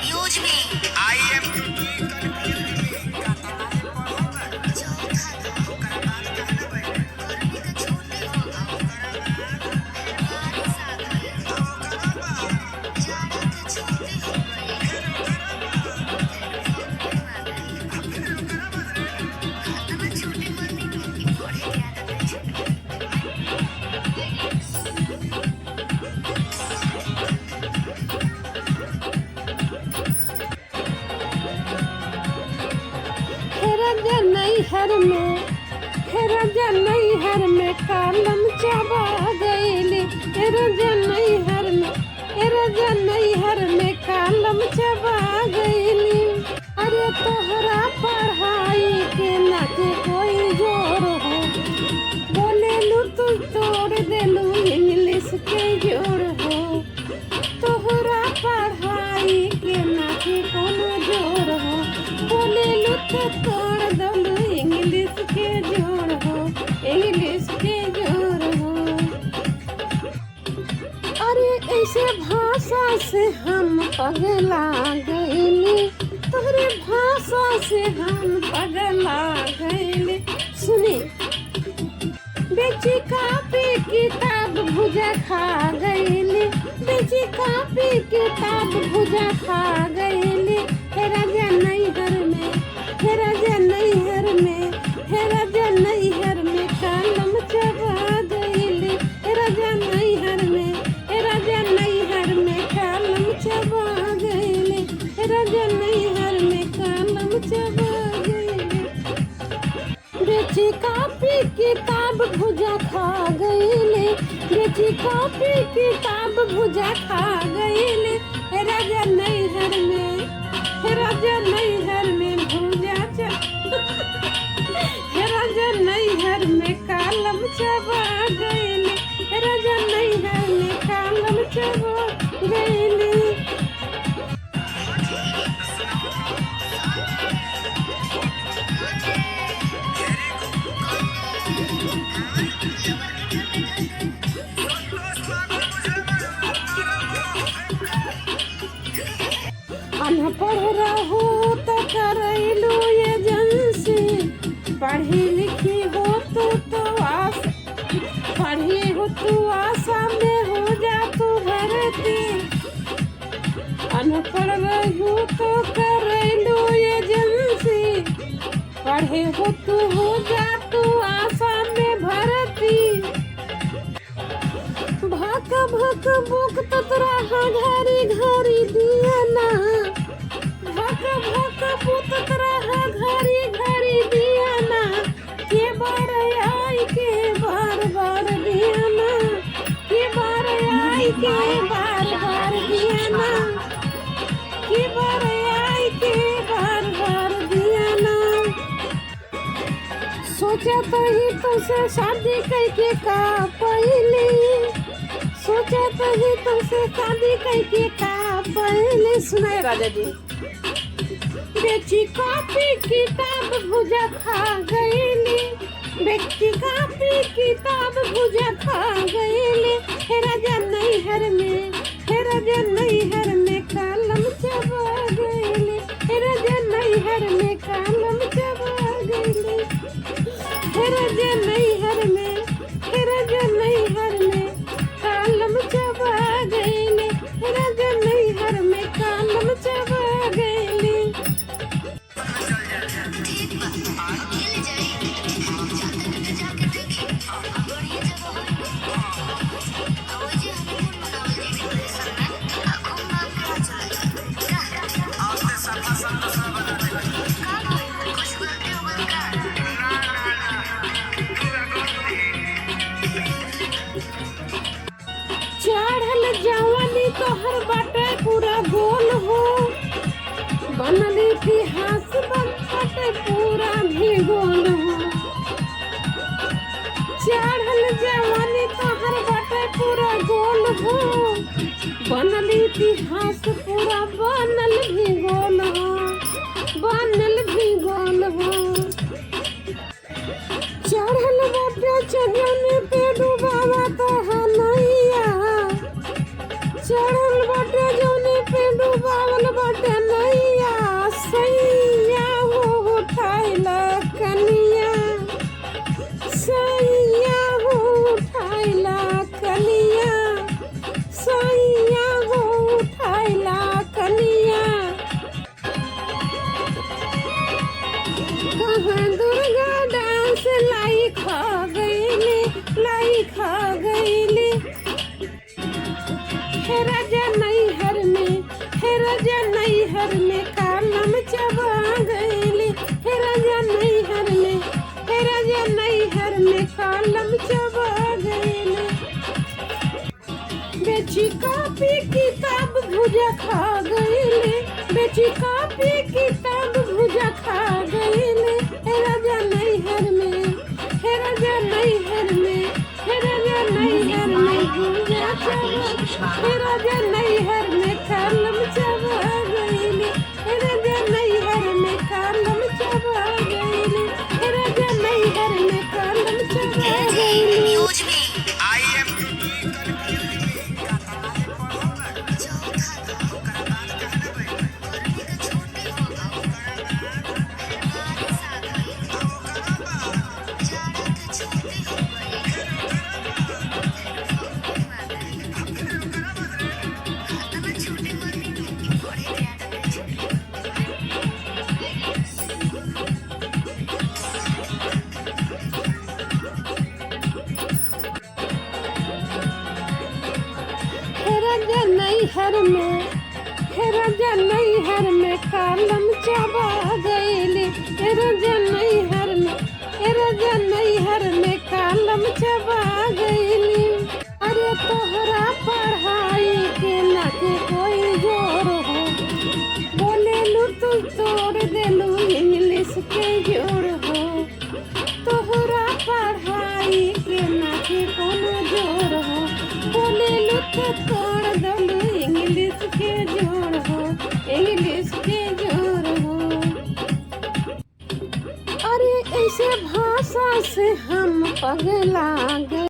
Use me I am नैहर में राजा नैहर में कालम चबा गईली राजा नैहर में राजा नैहर में कालम चबा गईली। अरे तोहरा पढ़ाई के ना के कोई जोर हो, बोले लू तू तोड़ देलू इंग्लिश के जोर हो। तोहरा पढ़ाई के ना के कोनो जोर हो, बोले लू तो तोड़ दलू इंग्लिश के जोर हो, इंग्लिश के जोर हो। अरे ऐसे भाषा से हम पगला गईली, तोहरे भाषा से हम पगला गईली। सुनी बेची कापी किताब भुजा खा गईली, बेची कापी किताब भुजा खा गईली। हे राजा नैहर में, हे राजा नैहर में, हे राजा नैहर में कालम चबा गईली। हे राजा नैहर में, हे राजा नैहर में कालम चबा गईली। हे राजा नैहर में कालम चबा गईली। बेची कापी किताब भुजा खा गईली, बेची कापी किताब भुजा खा गईली। हे राजा नैहर में, हे राजा नैहर में भुजा हे राजा नैहर में कालम चबा गईली। हे राजा नैहर में कालम चबा गईली। अनपढ़ रहू तो करैलू एजेंसी, पढ़ी लिखी हो तो आस, पढ़ी हो तू आशा में हो जा तू भरती। अनपढ़ रहू तो करैलू एजेंसी, पढ़े हो जा तू आशा में भरती। भक भक बुक तोरा घरी घरी दिया ना, भक भक बुक तोरा घरी घरी दिया ना। के बार आई के बार बार दिया ना, के बार आई के बार बार दिया ना, के बार आई के बार बार दिया ना। सोचा तो ही तुमसे शादी करके का पहले, सोचा तो ही तुमसे शादी करके का पहले। सुनाए राजा जी। बेची कापी किताब भुजा खा गईली, बेची कापी किताब भुजा खा गईली। हे राजा नैहर में, हे राजा नैहर में कालम चबा गईली। हे राजा नैहर में कालम चबा गईली। हे राजा नैहर में, हे राजा नैहर में कालम चबा गईली। हे राजा नैहर में कालम चबा गईली। चढ़ल जवानी तोहर बाटे पूरा गोल हो, बनल इतिहास बाटे पूरा भूगोल हो। चढ़ल जवानी तोहर बाटे पूरा गोल हो, बनल इतिहास पूरा बनल भूगोल हो, बनल भूगोल हो। चढ़ल बाटे चढ़ने पे डूबावा तो हनैया, बेची कापी किताब भुजा खा गईले, बेची कापी किताब भुजा खा गईले। हे राजा नैहर में, हे राजा नैहर में, हे राजा नैहर में भुजा चबा, हे राजा नैहर में कलम चबा गईले, हे राजा नैहर में कलम चबा गईले, हे राजा नैहर में कलम चबा गईले। आई एम नैहर में, हे राजा नैहर में कलम चबा गईले, हे राजा नैहर में, हे राजा नैहर में कलम चबा गईली। अरे तोहरा पढ़ाई के ना के कोई जोर हो, बोलेलू तू तोड़ देलू इंग्लिश के जोड़ हो। तोहरा पढ़ाई के ना के कोनो जोर हो, बोलेलू तो तोड़ देलू इंग्लिश के जोड़ हो, इंग्लिश के जोड़ हो। अरे ऐसे भाषा से हम पगला गए।